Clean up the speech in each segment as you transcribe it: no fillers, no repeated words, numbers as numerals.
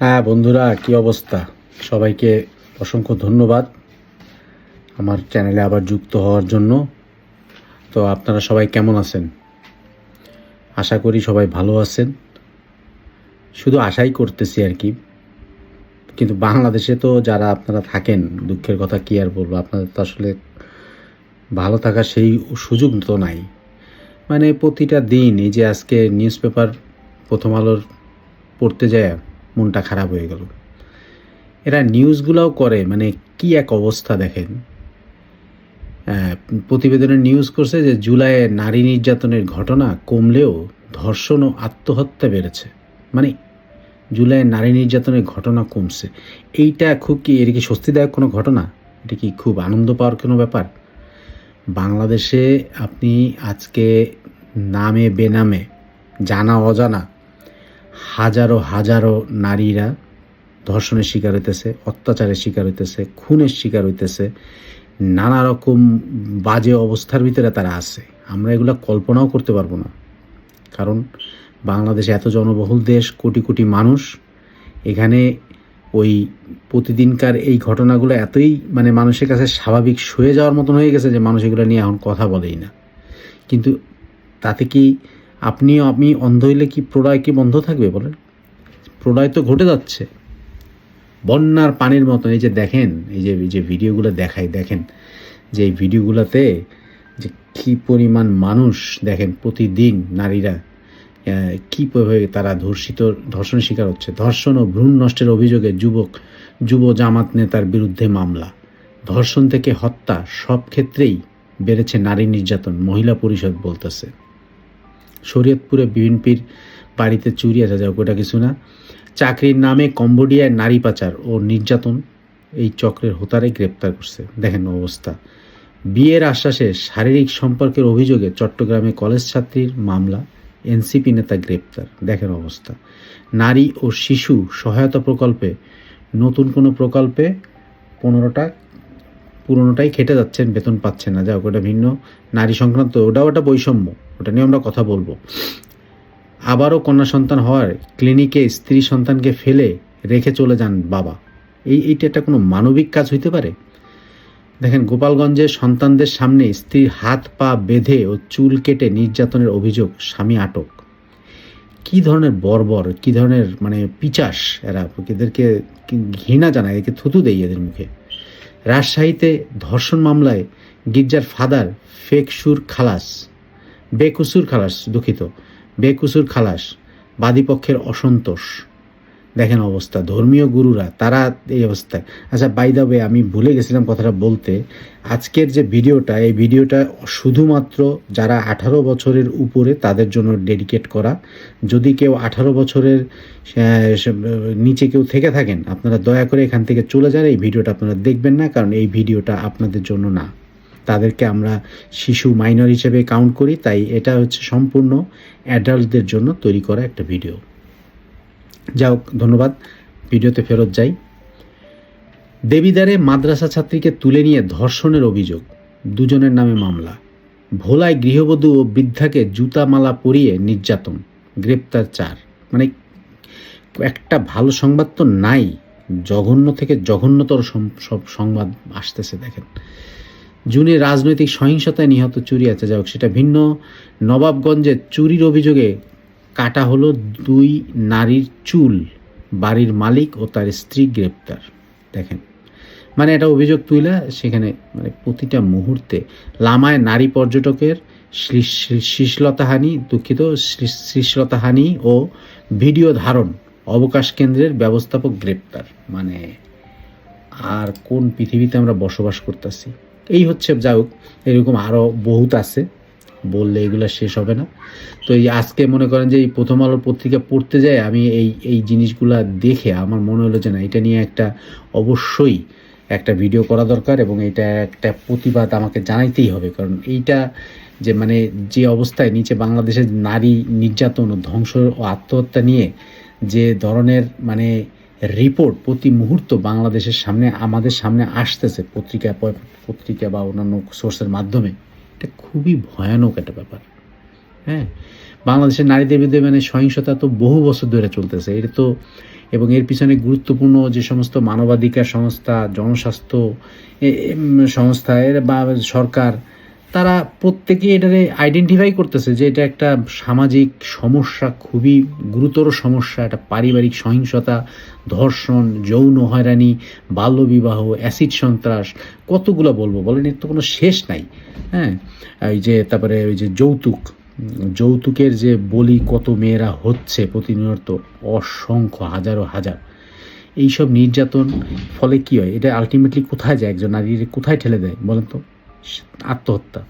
হ্যাঁ বন্ধুরা, কি অবস্থা? সবাইকে অসংখ্য ধন্যবাদ আমার চ্যানেলে আবার যুক্ত হওয়ার জন্য। তো আপনারা সবাই কেমন আছেন? আশা করি সবাই ভালো আছেন। শুধু আশাই করতেছি আর কি। কিন্তু বাংলাদেশে তো যারা আপনারা থাকেন, দুঃখের কথা কি আর বলবো, আপনাদের তো আসলে ভালো থাকার সেই সুযোগ তো নাই। মানে প্রতিটা দিন এই যে আজকে নিউজ পেপার প্রথম আলোর পড়তে যায় মনটা খারাপ হয়ে গেল। এরা নিউজগুলোও করে, মানে কি এক অবস্থা দেখেন। প্রতিবেদনে নিউজ করছে যে জুলাইয়ে নারী নির্যাতনের ঘটনা কমলেও ধর্ষণ ও আত্মহত্যা বেড়েছে। মানে জুলাইয়ে নারী নির্যাতনের ঘটনা কমছে, এইটা খুব কি, এটা কি স্বস্তিদায়ক কোনো ঘটনা? এটা কি খুব আনন্দ পাওয়ার কোনো ব্যাপার? বাংলাদেশে আপনি আজকে নামে বেনামে, জানা অজানা হাজারো হাজারো নারীরা ধর্ষণের শিকার হইতেছে, অত্যাচারের শিকার হইতেছে, খুনের শিকার হইতেছে, নানা রকম বাজে অবস্থার ভিতরে তারা আছে। আমরা এগুলো কল্পনাও করতে পারবো না। কারণ বাংলাদেশ এত জনবহুল দেশ, কোটি কোটি মানুষ, এখানে ওই প্রতিদিনকার এই ঘটনাগুলো এতই মানে মানুষের কাছে স্বাভাবিক সয়ে যাওয়ার মতন হয়ে গেছে যে মানুষ এগুলো নিয়ে এখন কথা বলেই না। কিন্তু তাতে কি আমি অন্ধ হইলে কি প্রলয় কি বন্ধ থাকবে বলেন? প্রলয় তো ঘটে যাচ্ছে বন্যার পানির মতো। এই যে দেখেন, এই যে ভিডিওগুলো দেখেন যে এই ভিডিওগুলোতে যে কী পরিমাণ মানুষ দেখেন, প্রতিদিন নারীরা কীভাবে তারা ধর্ষণের শিকার হচ্ছে। ধর্ষণ ও ভ্রূণ নষ্টের অভিযোগে যুব জামাত নেতার বিরুদ্ধে মামলা। ধর্ষণ থেকে হত্যা সব ক্ষেত্রেই বেড়েছে নারী নির্যাতন, মহিলা পরিষদ বলতেছে। শরীয়তপুরে বিএনপির বাড়িতে চুরি আছে, যাও ওটা কিছু না। চাকরির নামে কম্বোডিয়ায় নারী পাচার ও নির্যাতন, এই চক্রের হোতারে গ্রেপ্তার করছে। দেখেন অবস্থা। বিয়ের আশ্বাসে শারীরিক সম্পর্কের অভিযোগে চট্টগ্রামে কলেজ ছাত্রীর মামলা, এনসিপি নেতা গ্রেপ্তার। দেখেন অবস্থা। নারী ও শিশু সহায়তা প্রকল্পে নতুন কোনো প্রকল্পে 15টা, পুরোনোটাই খেটে যাচ্ছেন, বেতন পাচ্ছেন না। যাও ওটা ভিন্ন, নারী সংক্রান্ত, ওটা বৈষম্য, ওটা নিয়ে আমরা কথা বলবো। আবারও কন্যা সন্তান হওয়ার ক্লিনিকে স্ত্রী সন্তানকে ফেলে রেখে চলে যান বাবা। এইটা একটা কোনো মানবিক কাজ হইতে পারে? দেখেন, গোপালগঞ্জে সন্তানদের সামনে স্ত্রীর হাত পা বেঁধে ও চুল কেটে নির্যাতনের অভিযোগ, স্বামী আটক। কি ধরনের বর্বর, কি ধরনের মানে পিচাস এরা, এদেরকে ঘৃণা জানায়, এদেরকে থুতু দেয় এদের মুখে। রাজশাহীতে ধর্ষণ মামলায় গির্জার ফাদার বেকসুর খালাস, বাদীপক্ষের অসন্তোষ। দেখেন অবস্থা। ধর্মীয় গুরুরা তারা এই অবস্থায়। আচ্ছা, বাই দ্য ওয়ে, আমি ভুলে গেছিলাম কথাটা বলতে। আজকের যে ভিডিওটা, এই ভিডিওটা শুধুমাত্র যারা 18 বছরের উপরে তাদের জন্য ডেডিকেট করা। যদি কেউ 18 বছরের নিচে কেউ থেকে থাকেন, আপনারা দয়া করে এখান থেকে চলে যান। এই ভিডিওটা আপনারা দেখবেন না, কারণ এই ভিডিওটা আপনাদের জন্য না। তাদেরকে আমরা শিশু মাইনর হিসেবে কাউন্ট করি, তাই এটা হচ্ছে সম্পূর্ণ অ্যাডাল্টদের জন্য তৈরি করা একটা ভিডিও। যাও, ধন্যবাদ। ভিডিওতে ফেরত যাই। দেবিদারে মাদ্রাসা ছাত্রীকে তুলে নিয়ে ধর্ষণের অভিযোগ, দুজনের নামে মামলা। ভোলায় গৃহবধূ ও বৃদ্ধাকে জুতা মালা পরিয়ে নির্যাতন, গ্রেপ্তার 4। মানে একটা ভালো সংবাদ তো নাই, জঘন্য থেকে জঘন্যতর সব সংবাদ আসতেছে। দেখেন, জুনে রাজনৈতিক সহিংসতায় নিহত চুরি আছে, যাই হোক সেটা ভিন্ন। নবাবগঞ্জে চুরির অভিযোগে কাটা হলো 2 নারীর চুল, বাড়ির মালিক ও তার স্ত্রী গ্রেপ্তার। দেখেন, মানে এটা অভিযোগ তুইলা সেখানে মানে প্রতিটা মুহূর্তে লামায় নারী পর্যটকের শ্লীলতাহানি ও ভিডিও ধারণ, অবকাশ কেন্দ্রের ব্যবস্থাপক গ্রেপ্তার। মানে আর কোন পৃথিবীতে আমরা বসবাস করতেছি? এই হচ্ছে, যাই হোক এরকম আরও বহুত আছে, বললে এগুলো শেষ হবে না। তো এই আজকে মনে করেন যে এই প্রথম আলোর পত্রিকা পড়তে যায়, আমি এই জিনিসগুলো দেখে আমার মনে হলো যে না, এটা নিয়ে অবশ্যই একটা ভিডিও করা দরকার, এবং এটা একটা প্রতিবাদ আমাকে জানাইতেই হবে। কারণ এইটা যে মানে যে অবস্থায় নিচে বাংলাদেশের নারী নির্যাতন ও ধ্বংস ও আত্মহত্যা নিয়ে যে ধরনের মানে রিপোর্ট প্রতি মুহূর্ত বাংলাদেশের সামনে, আমাদের সামনে আসতেছে পত্রিকা বা অন্যান্য সোর্সের মাধ্যমে, এটা খুবই ভয়ানক একটা ব্যাপার। হ্যাঁ, বাংলাদেশের নারীদের বিরুদ্ধে মানে সহিংসতা তো বহু বছর ধরে চলতেছে, এটা তো, এবং এর পিছনে গুরুত্বপূর্ণ যে সমস্ত মানবাধিকার সংস্থা, জনস্বাস্থ্য সংস্থা এর বা সরকার, তারা প্রত্যেকেই এটারে আইডেন্টিফাই করতেছে যে এটা একটা সামাজিক সমস্যা, খুবই গুরুতর সমস্যা, এটা পারিবারিক সহিংসতা, ধর্ষণ, যৌন হয়রানি, বাল্যবিবাহ, অ্যাসিড সন্ত্রাস, কতগুলো বলবো বলেন, এর তো কোনো শেষ নাই। হ্যাঁ, এই যে তারপরে ওই যে যৌতুকের যে বলি কত মেয়েরা হচ্ছে প্রতিনিয়ত, অসংখ্য হাজারো হাজার, এইসব নির্যাতন ফলে কি হয়, এটা আলটিমেটলি কোথায় যায়, একজন নারীর কোথায় ঠেলে দেয় বলেন তো? আত্মহত্যা।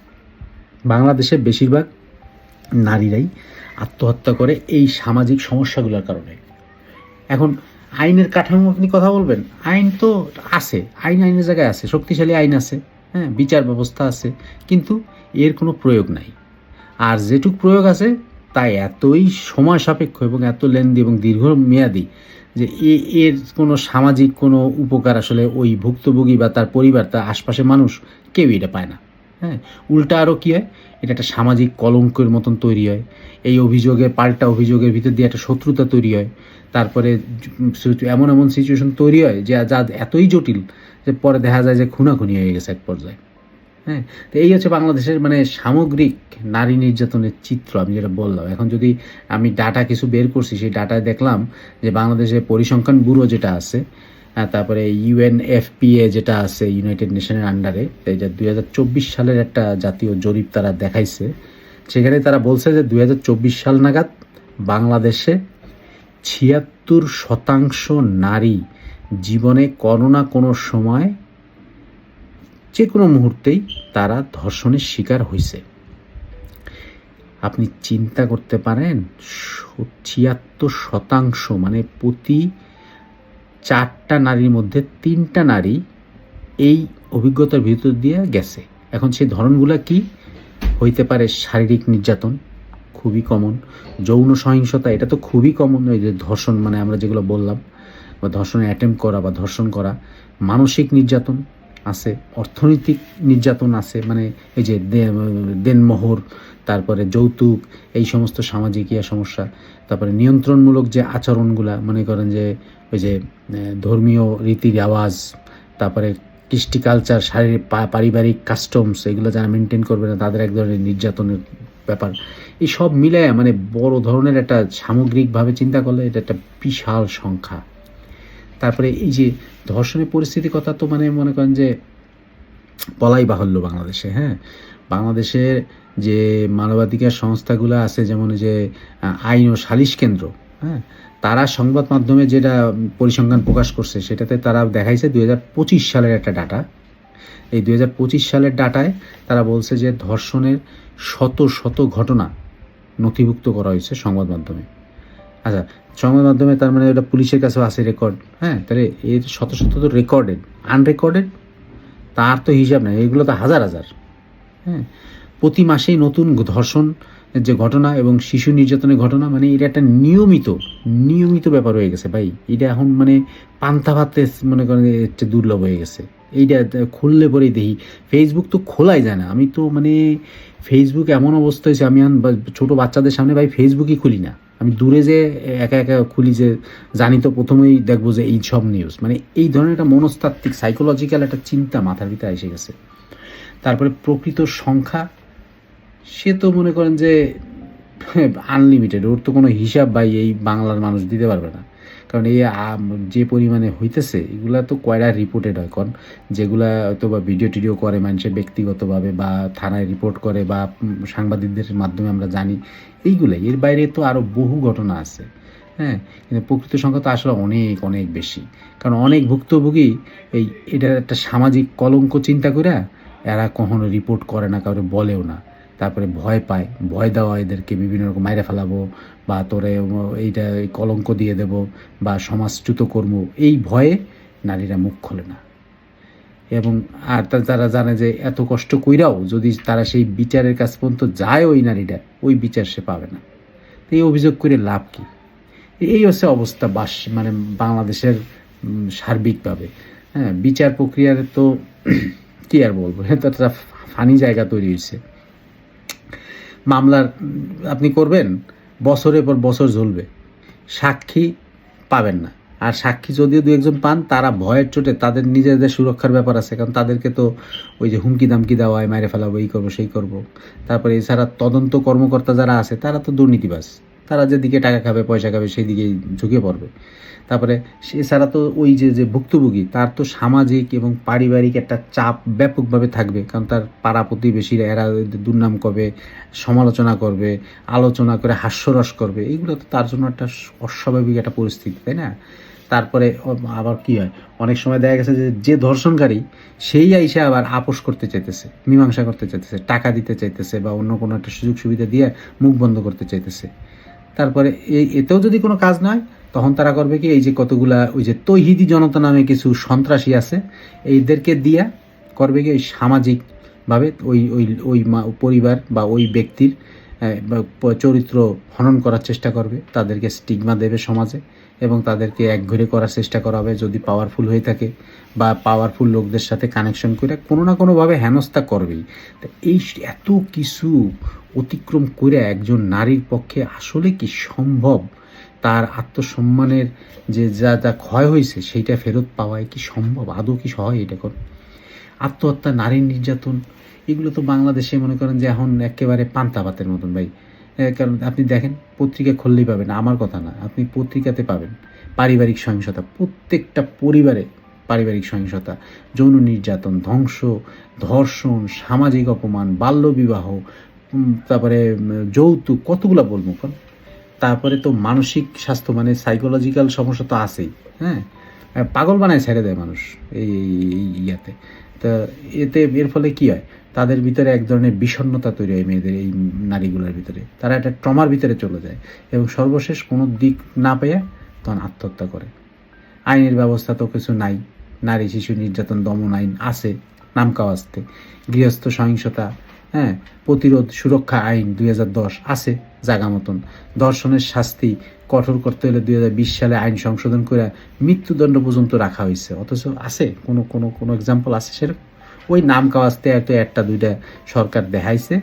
বাংলাদেশের বেশিরভাগ নারীরাই আত্মহত্যা করে এই সামাজিক সমস্যাগুলোর কারণে। এখন আইনের কাঠামো আপনি কথা বলবেন, আইন তো আছে, আইনের জায়গায় আছে, শক্তিশালী আইন আছে, হ্যাঁ, বিচার ব্যবস্থা আছে, কিন্তু এর কোনো প্রয়োগ নাই। আর যেটুক প্রয়োগ আছে তা এতই সময় সাপেক্ষ এবং এত লেন্দি এবং দীর্ঘমেয়াদী যে এর কোনো সামাজিক কোনো উপকার আসলে ওই ভুক্তভোগী বা তার পরিবার, তার আশপাশের মানুষ কেউ এটা পায় না। হ্যাঁ, উল্টা আরও কী হয়, এটা একটা সামাজিক কলঙ্কের মতন তৈরি হয়। এই অভিযোগে, পাল্টা অভিযোগের ভিতর দিয়ে একটা শত্রুতা তৈরি হয়। তারপরে এমন এমন সিচুয়েশন তৈরি হয় যে যা এতই জটিল যে পরে দেখা যায় যে খুনাখুনি হয়ে গেছে এক পর্যায়ে। হ্যাঁ, তো এই হচ্ছে বাংলাদেশের মানে সামগ্রিক নারী নির্যাতনের চিত্র, আমি যেটা বললাম। এখন যদি আমি ডাটা কিছু বের করছি, সেই ডাটায় দেখলাম যে বাংলাদেশের পরিসংখ্যান ব্যুরো যেটা আছে, তারপরে ইউএনএফপিএ যেটা আছে ইউনাইটেড নেশনের আন্ডারে, এটা 2024 সালের একটা জাতীয় জরিপ তারা দেখাইছে। সেখানে তারা বলছে যে 2024 সাল নাগাদ বাংলাদেশে 76% নারী জীবনে কোনো না কোনো সময়, যে কোনো মুহূর্তেই তারা ধর্ষণের শিকার হয়েছে। আপনি চিন্তা করতে পারেন, 76%, মানে প্রতি 4টা নারীর মধ্যে 3টা নারী এই অভিজ্ঞতার ভিতর দিয়ে গেছে। এখন সেই ধরনগুলো কি হইতে পারে? শারীরিক নির্যাতন খুবই কমন, যৌন সহিংসতা এটা তো খুবই কমন, ওই যে ধর্ষণ মানে আমরা যেগুলো বললাম, বা ধর্ষণের অ্যাটেম্প করা বা ধর্ষণ করা, মানসিক নির্যাতন আছে, অর্থনৈতিক নির্যাতন আছে, মানে এই যে দেনমোহর, তারপরে যৌতুক, এই সমস্ত সামাজিক সমস্যা, তারপরে নিয়ন্ত্রণমূলক যে আচরণগুলা, মনে করেন যে ওই যে ধর্মীয় রীতি রেওয়াজ, তারপরে কৃষ্টি কালচার, শারীরিক পারিবারিক কাস্টমস, এগুলো যারা মেনটেন করবে না তাদের এক ধরনের নির্যাতনের ব্যাপার। এই সব মিলে মানে বড় ধরনের একটা সামগ্রিকভাবে চিন্তা করলে এটা একটা বিশাল সংখ্যা। তারপরে এই যে ধর্ষণের পরিস্থিতির কথা তো মানে মনে করেন যে বলাই বাহুল্য বাংলাদেশে। হ্যাঁ, বাংলাদেশের যে মানবাধিকার সংস্থাগুলো আছে, যেমন যে আইন ও সালিশ কেন্দ্র, হ্যাঁ, তারা সংবাদ মাধ্যমে যেটা পরিসংখ্যান প্রকাশ করছে সেটাতে তারা দেখাইছে 2025 সালের একটা ডাটা। এই 2025 সালের ডাটায় তারা বলছে যে ধর্ষণের শত শত ঘটনা নথিভুক্ত করা হয়েছে সংবাদ মাধ্যমে। আচ্ছা, সংবাদ মাধ্যমে তার মানে ওটা পুলিশের কাছেও আছে রেকর্ড। হ্যাঁ, তাহলে এর শত শত তো রেকর্ডেড, আনরেকর্ডেড তার তো হিসাব নেই, এগুলো তো হাজার হাজার। হ্যাঁ, প্রতি মাসেই নতুন ধর্ষণ যে ঘটনা এবং শিশু নির্যাতনের ঘটনা, মানে এটা একটা নিয়মিত ব্যাপার হয়ে গেছে ভাই। এটা এখন মানে পান্তা ভাতে মনে করেন একটা দুর্লভ হয়ে গেছে। এইটা খুললে পরেই দেখি, ফেসবুক তো খোলাই যায় না। আমি তো মানে ফেসবুক এমন অবস্থা হয়েছে, আমি ছোটো বাচ্চাদের সামনে ভাই ফেসবুকই খুলি না। আমি দূরে যে একা একা খুলি, যে জানি তো প্রথমেই দেখবো যে এই সব নিউজ, মানে এই ধরনের একটা মনস্তাত্ত্বিক সাইকোলজিক্যাল একটা চিন্তা মাথার ভিতরে এসে গেছে। তারপরে প্রকৃত সংখ্যা, সে তো মনে করেন যে আনলিমিটেড, ওর তো কোনো হিসাব ভাই এই বাংলার মানুষ দিতে পারবে না। কারণ এই যে পরিমাণে হইতেছে, এগুলা তো কয়টা রিপোর্টেড হয়, কারণ যেগুলা হয়তো বা ভিডিও টিডিও করে মানুষের ব্যক্তিগতভাবে বা থানায় রিপোর্ট করে বা সাংবাদিকদের মাধ্যমে আমরা জানি, এইগুলাই। এর বাইরে তো আরও বহু ঘটনা আছে। হ্যাঁ, কিন্তু প্রকৃত সংখ্যা তো আসলে অনেক অনেক বেশি, কারণ অনেক ভুক্তভোগী এটার একটা সামাজিক কলঙ্ক চিন্তা করে এরা কখনো রিপোর্ট করে না, কাউকে বলেও না। তারপরে ভয় পায়, ভয় দেওয়া এদেরকে বিভিন্ন রকম মাইরে ফেলাবো বা তোরে এইটা কলঙ্ক দিয়ে দেব বা সমাজচ্যুত করবো, এই ভয়ে নারীরা মুখ খোলে না। এবং আর তারা জানে যে এত কষ্ট কইরাও যদি তারা সেই বিচারের কাছ পর্যন্ত যায়, ওই নারীটা ওই বিচার সে পাবে না। এই অভিযোগ করে লাভ কি? এই হচ্ছে অবস্থা মানে বাংলাদেশের সার্বিকভাবে। হ্যাঁ, বিচার প্রক্রিয়ার তো কী আর বলবো, এটা একটা ফানি জায়গা তৈরি হয়েছে। মামলার আপনি করবেন, বছরের পর বছর ঝুলবে, সাক্ষী পাবেন না। আর সাক্ষী যদিও দু একজন পান, তারা ভয়ের চোটে, তাদের নিজেদের সুরক্ষার ব্যাপার আছে, কারণ তাদেরকে তো ওই যে হুমকি দামকি দেওয়া হয়, মাইরে ফেলাবো, এই করবো সেই করবো। তারপরে এছাড়া তদন্ত কর্মকর্তা যারা আছে তারা তো দুর্নীতিবাজ, তারা যেদিকে টাকা খাবে পয়সা খাবে সেই দিকেই ঝুঁকে পড়বে। তারপরে এছাড়া তো ওই যে ভুক্তভোগী, তার তো সামাজিক এবং পারিবারিক একটা চাপ ব্যাপকভাবে থাকবে, কারণ তার পাড়া প্রতিবেশীরা এরা দুর্নাম করবে, সমালোচনা করবে, আলোচনা করে হাস্যরস করবে, এইগুলো তো তার জন্য একটা অস্বাভাবিক একটা পরিস্থিতি, তাই না? তারপরে আবার কি হয়, অনেক সময় দেখা গেছে যে ধর্ষণকারী সেই আইসে আবার আপোষ করতে চাইতেছে, মীমাংসা করতে চাইতেছে, টাকা দিতে চাইতেছে, বা অন্য কোনো একটা সুযোগ সুবিধা দিয়ে মুখ বন্ধ করতে চাইতেছে। তারপরে এতেও যদি কোনো কাজ না হয়, তখন তারা করবে কি, এই যে কতগুলা ওই যে তৌহিদি জনতা নামে কিছু সন্ত্রাসী আছে, এইদেরকে দিয়া করবে কি, ওই সামাজিকভাবে ওই ওই ওই পরিবার বা ওই ব্যক্তির চরিত্র হনন করার চেষ্টা করবে, তাদেরকে স্টিগমা দেবে সমাজে, এবং তাদেরকে একঘরে করার চেষ্টা করা হবে যদি পাওয়ারফুল হয়ে থাকে, বা পাওয়ারফুল লোকদের সাথে কানেকশন করে কোনো না কোনোভাবে হেনস্থা করবেই। তো এই এত কিছু অতিক্রম করে একজন নারীর পক্ষে আসলে কি সম্ভব তার আত্মসম্মানের যে যা যা ক্ষয় হয়েছে সেইটা ফেরত পাওয়ায় কি সম্ভব? আদৌ কি সহায় এটা কর? আত্মহত্যা, নারী নির্যাতন, এগুলো তো বাংলাদেশে মনে করেন যে এখন একেবারে পান্তা ভাতের মতন ভাই। কারণ আপনি দেখেন, পত্রিকা খুললেই পাবেন, আমার কথা না, আপনি পত্রিকাতে পাবেন পারিবারিক সহিংসতা, প্রত্যেকটা পরিবারে পারিবারিক সহিংসতা, যৌন নির্যাতন, ধ্বংস, ধর্ষণ, সামাজিক অপমান, বাল্যবিবাহ, তারপরে যৌতুক, কতগুলো বলবো কোন। তারপরে তো মানসিক স্বাস্থ্য, মানে সাইকোলজিক্যাল সমস্যা তো আছেই। হ্যাঁ, পাগল বানায় ছেড়ে দেয় মানুষ এই ইয়াতে। তা এর ফলে কি হয়, তাদের ভিতরে এক ধরনের বিষণ্ণতা তৈরি হয়, মেয়েদের এই নারীগুলোর ভিতরে, তারা একটা ট্রমার ভিতরে চলে যায়, এবং সর্বশেষ কোনো দিক না পেয়ে তখন আত্মহত্যা করে। আইনের ব্যবস্থা তো কিছু নাই, নারী শিশু নির্যাতন দমন আইন আছে নামকাওয়াস্তে, গৃহস্থ সহিংসতা, হ্যাঁ, প্রতিরোধ সুরক্ষা আইন 2010 আছে জাগা মতন, ধর্ষণের শাস্তি কঠোর করতে হলে 2020 সালে আইন সংশোধন করে মৃত্যুদণ্ড পর্যন্ত রাখা হয়েছে, অথচ আছে কোনো কোনো কোনো এক্সাম্পল আছে সেরকম? ওই নামকাওয়াস্তে হয়তো একটা দুইটা সরকার দেখাইছে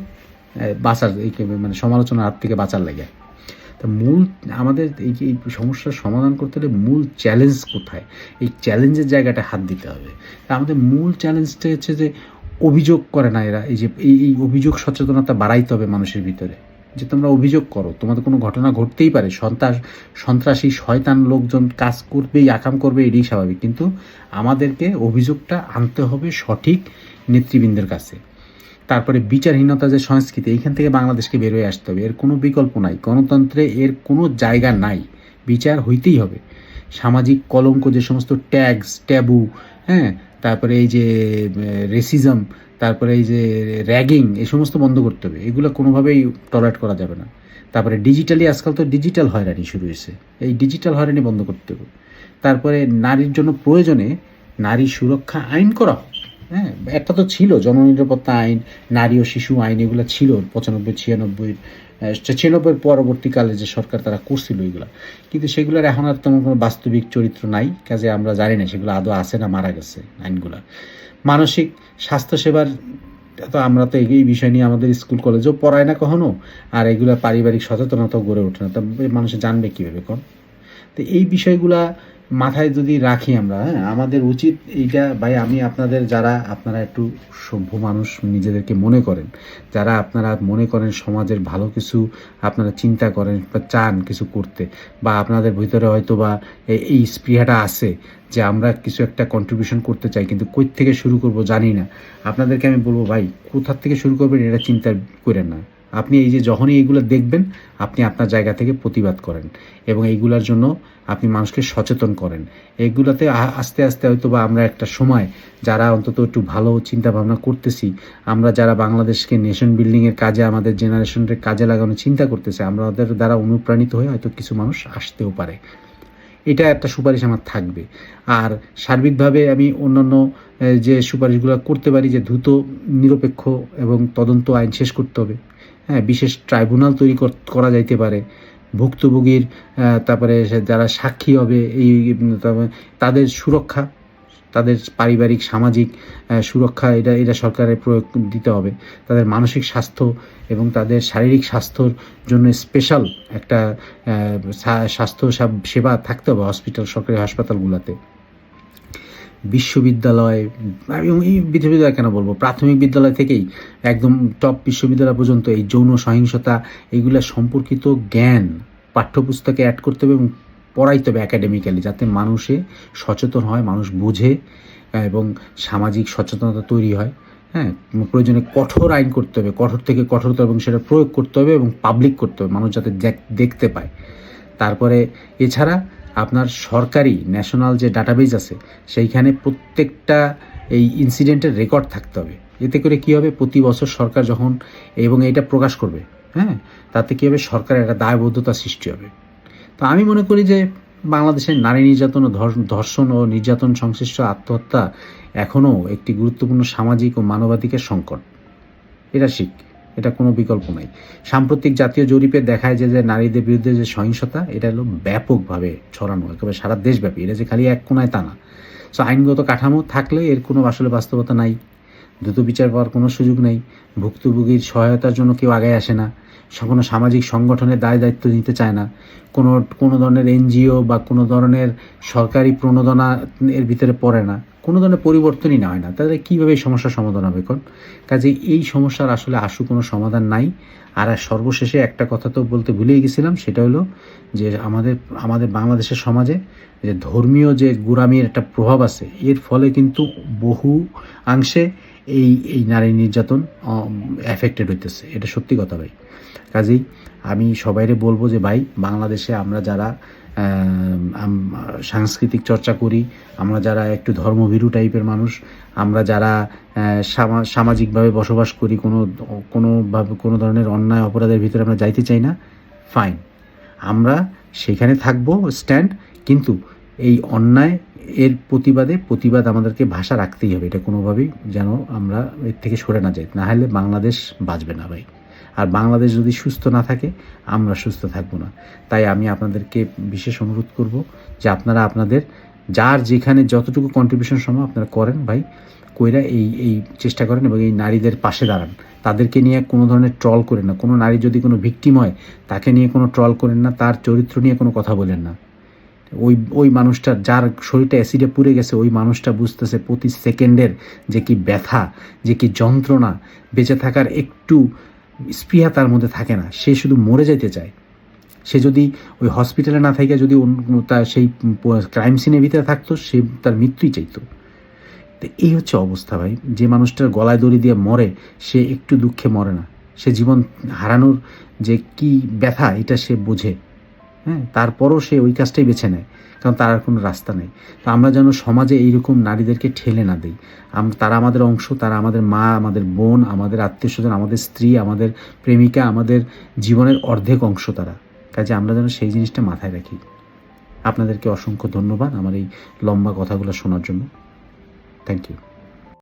বাঁচার, এই মানে সমালোচনার হাত থেকে বাঁচার লাগে। তা মূল আমাদের এই সমস্যার সমাধান করতে হলে মূল চ্যালেঞ্জ কোথায়, এই চ্যালেঞ্জের জায়গাটা হাত দিতে হবে। তা আমাদের মূল চ্যালেঞ্জটা হচ্ছে যে অভিযোগ করে না এরা, এই যে এই অভিযোগ সচেতনতা বাড়াইতে হবে মানুষের ভিতরে, যে তোমরা অভিযোগ করো, তোমাদের কোনো ঘটনা ঘটতেই পারে, সন্ত্রাসী শয়তান লোকজন কাজ করবেই, আকাম করবে, এটাই স্বাভাবিক, কিন্তু আমাদেরকে অভিযোগটা আনতে হবে সঠিক নেতৃবৃন্দের কাছে। তারপরে বিচারহীনতা যে সংস্কৃতি, এইখান থেকে বাংলাদেশকে বেরোয় আসতে হবে, এর কোনো বিকল্প নাই, গণতন্ত্রে এর কোনো জায়গা নাই, বিচার হইতেই হবে। সামাজিক কলঙ্ক, যে সমস্ত ট্যাক্স ট্যাবু, হ্যাঁ, তারপরে এই যে রেসিজম, তারপরে এই যে র্যাগিং, এই সমস্ত বন্ধ করতে হবে, এগুলো কোনোভাবেই টলারেট করা যাবে না। তারপরে ডিজিটালি, আজকাল তো ডিজিটাল হয়রানি শুরু হয়েছে, এই ডিজিটাল হয়রানি বন্ধ করতে হবে। তারপরে নারীর জন্য প্রয়োজনে নারী সুরক্ষা আইন করা হোক। হ্যাঁ, একটা তো ছিল জননিরাপত্তা আইন, নারী ও শিশু আইন, এগুলো ছিল 95 96 পরবর্তীকালে যে সরকার তারা করছিল এগুলো, কিন্তু সেগুলোর এখন আর তেমন কোনো বাস্তবিক চরিত্র নাই, কাজে আমরা জানি না সেগুলো আদৌ আছে না মারা গেছে আইনগুলা। মানসিক স্বাস্থ্যসেবার তো আমরা তো এই বিষয় নিয়ে আমাদের স্কুল কলেজেও পড়ায় না কখনো, আর এগুলো পারিবারিক সচেতনতাও গড়ে ওঠে না, তা মানুষ জানবে কীভাবে কোন? তো এই বিষয়গুলা মাথায় যদি রাখি আমরা, হ্যাঁ, আমাদের উচিত এইটা ভাই, আমি আপনাদের, যারা আপনারা একটু সভ্য মানুষ নিজেদেরকে মনে করেন, যারা আপনারা মনে করেন সমাজের ভালো কিছু আপনারা চিন্তা করেন বা চান কিছু করতে, বা আপনাদের ভিতরে হয়তো বা এই স্পৃহাটা আছে যে আমরা কিছু একটা কন্ট্রিবিউশন করতে চাই, কিন্তু কই থেকে শুরু করব জানি না, আপনাদেরকে আমি বলবো ভাই, কোথার থেকে শুরু করবেন এটা চিন্তা করেন না। আপনি এই যে যখনই এইগুলো দেখবেন, আপনি আপনার জায়গা থেকে প্রতিবাদ করেন, এবং এইগুলোর জন্য আপনি মানুষকে সচেতন করেন। এইগুলোতে আস্তে আস্তে হয়তো বা আমরা একটা সময়, যারা অন্তত একটু ভালো চিন্তা ভাবনা করতেছি, আমরা যারা বাংলাদেশকে নেশন বিল্ডিংয়ের কাজে, আমাদের জেনারেশনের কাজে লাগানোর চিন্তা করতেছে, আমাদের দ্বারা অনুপ্রাণিত হয়ে হয়তো কিছু মানুষ আসতেও পারে। এটা একটা সুপারিশ আমার থাকবে। আর সার্বিকভাবে আমি অন্যান্য যে সুপারিশগুলো করতে পারি, যে দ্রুত নিরপেক্ষ এবং তদন্ত আইন শেষ করতে হবে, হ্যাঁ, বিশেষ ট্রাইব্যুনাল তৈরি করা যাইতে পারে, ভুক্তভোগীর, তারপরে যারা সাক্ষী হবে এই তাদের সুরক্ষা, তাদের পারিবারিক সামাজিক সুরক্ষা এটা সরকারের প্রয়োগ দিতে হবে। তাদের মানসিক স্বাস্থ্য এবং তাদের শারীরিক স্বাস্থ্যর জন্য স্পেশাল একটা স্বাস্থ্য সেবা থাকতে হবে হসপিটাল, সরকারি হাসপাতালগুলোতে। বিশ্ববিদ্যালয়, আমি এই বিশ্ববিদ্যালয় কেন বলবো, প্রাথমিক বিদ্যালয় থেকেই একদম টপ বিশ্ববিদ্যালয় পর্যন্ত এই যৌন সহিংসতা এইগুলা সম্পর্কিত জ্ঞান পাঠ্যপুস্তকে অ্যাড করতে হবে এবং পড়াইতে হবে একাডেমিক্যালি, যাতে মানুষে সচেতন হয়, মানুষ বুঝে এবং সামাজিক সচেতনতা তৈরি হয়। হ্যাঁ, প্রয়োজনে কঠোর আইন করতে হবে, কঠোর থেকে কঠোরতা, এবং সেটা প্রয়োগ করতে হবে এবং পাবলিক করতে হবে, মানুষ যাতে দেখতে পায়। তারপরে এছাড়া আপনার সরকারি ন্যাশনাল যে ডাটাবেজ আছে সেইখানে প্রত্যেকটা এই ইনসিডেন্টের রেকর্ড থাকতে হবে। এতে করে কী হবে, প্রতি বছর সরকার যখন এবং এটা প্রকাশ করবে, হ্যাঁ, তাতে কী হবে, সরকারের একটা দায়বদ্ধতা সৃষ্টি হবে। তো আমি মনে করি যে বাংলাদেশের নারী নির্যাতন ও ধর্ষণ ও নির্যাতন সংশ্লিষ্ট আত্মহত্যা এখনও একটি গুরুত্বপূর্ণ সামাজিক ও মানবাধিকার সংকট। এটা কোনো বিকল্প নাই। সাম্প্রতিক জাতীয় জরিপে দেখায় যে নারীদের বিরুদ্ধে যে সহিংসতা, এটা হলো ব্যাপকভাবে ছড়ানো, একেবারে সারা দেশব্যাপী। এটা যে খালি এক কোনায় তা না। সো আইনগত কাঠামো থাকলে এর কোনো আসলে বাস্তবতা নাই, দ্রুত বিচার পাওয়ার কোনো সুযোগ নেই, ভুক্তভোগীর সহায়তার জন্য কেউ আগে আসে না, কোনো সামাজিক সংগঠনের দায়িত্ব নিতে চায় না, কোনো ধরনের এনজিও বা কোনো ধরনের সরকারি প্রণোদনা এর ভিতরে পড়ে না, কোনো ধরনের পরিবর্তনই না হয় না। তাহলে কীভাবে এই সমস্যার সমাধান হবে? কাজে এই সমস্যার আসলে আশু কোনো সমাধান নাই। আর সর্বশেষে একটা কথা তো বলতে ভুলেই গেছিলাম, সেটা হলো যে আমাদের বাংলাদেশের সমাজে যে ধর্মীয় যে গোঁড়ামির একটা প্রভাব আছে, এর ফলে কিন্তু বহু অংশে এই নারী নির্যাতন এফেক্টেড হইতেছে। এটা সত্যি কথা ভাই। কাজেই আমি সবাইরে বলবো যে ভাই, বাংলাদেশে আমরা যারা সাংস্কৃতিক চর্চা করি, আমরা যারা একটু ধর্মভীরু টাইপের মানুষ, আমরা যারা সামাজিকভাবে বসবাস করি, কোনো ধরনের অন্যায় অপরাধের ভিতরে আমরা যাইতে চাই না, ফাইন, আমরা সেখানে থাকবো স্ট্যান্ড, কিন্তু এই অন্যায় এর প্রতিবাদ আমাদেরকে ভাষা রাখতেই হবে। এটা কোনোভাবেই যেন আমরা এর থেকে সরে না যাই, না হলে বাংলাদেশ বাঁচবে না ভাই। আর বাংলাদেশ যদি সুস্থ না থাকে, আমরা সুস্থ থাকবো না। তাই আমি আপনাদেরকে বিশেষ অনুরোধ করব যে আপনারা আপনাদের যার যেখানে যতটুকু কন্ট্রিবিউশন সম্ভব আপনারা করেন ভাই, কইরা এই চেষ্টা করেন এবং এই নারীদের পাশে দাঁড়ান। তাদেরকে নিয়ে কোনো ধরনের ট্রল করেন না। কোনো নারী যদি কোনো ভিকটিম হয়, তাকে নিয়ে কোনো ট্রল করেন না, তার চরিত্র নিয়ে কোনো কথা বলেন না। ওই মানুষটা যার শরীরটা অ্যাসিডে পুড়ে গেছে, ওই মানুষটা বুঝতেছে প্রতি সেকেন্ডের যে কি ব্যথা, যে কি যন্ত্রণা, বেঁচে থাকার একটু স্পৃহা তার মধ্যে থাকে না, সে শুধু মরে যেতে চায়। সে যদি ওই হসপিটালে না থাকে, যদি তার সেই ক্রাইম সিনের ভিতরে থাকতো, সে তার মৃত্যুই চাইতো। তো এই হচ্ছে অবস্থা ভাই। যে মানুষটার গলায় দড়ি দিয়ে মরে, সে একটু দুঃখে মরে না, সে জীবন হারানোর যে কি ব্যথা এটা সে বোঝে। হ্যাঁ, তারপরও সে ওই কাজটাই বেছে নেয়, কারণ তার আর কোনো রাস্তা নেই। তো আমরা যেন সমাজে এইরকম নারীদেরকে ঠেলে না দিই। তারা আমাদের অংশ, তারা আমাদের মা, আমাদের বোন, আমাদের আত্মীয় স্বজন, আমাদের স্ত্রী, আমাদের প্রেমিকা, আমাদের জীবনের অর্ধেক অংশ তারা। কাজে আমরা যেন সেই জিনিসটা মাথায় রাখি। আপনাদেরকে অসংখ্য ধন্যবাদ আমার এই লম্বা কথাগুলো শোনার জন্য। Thank you.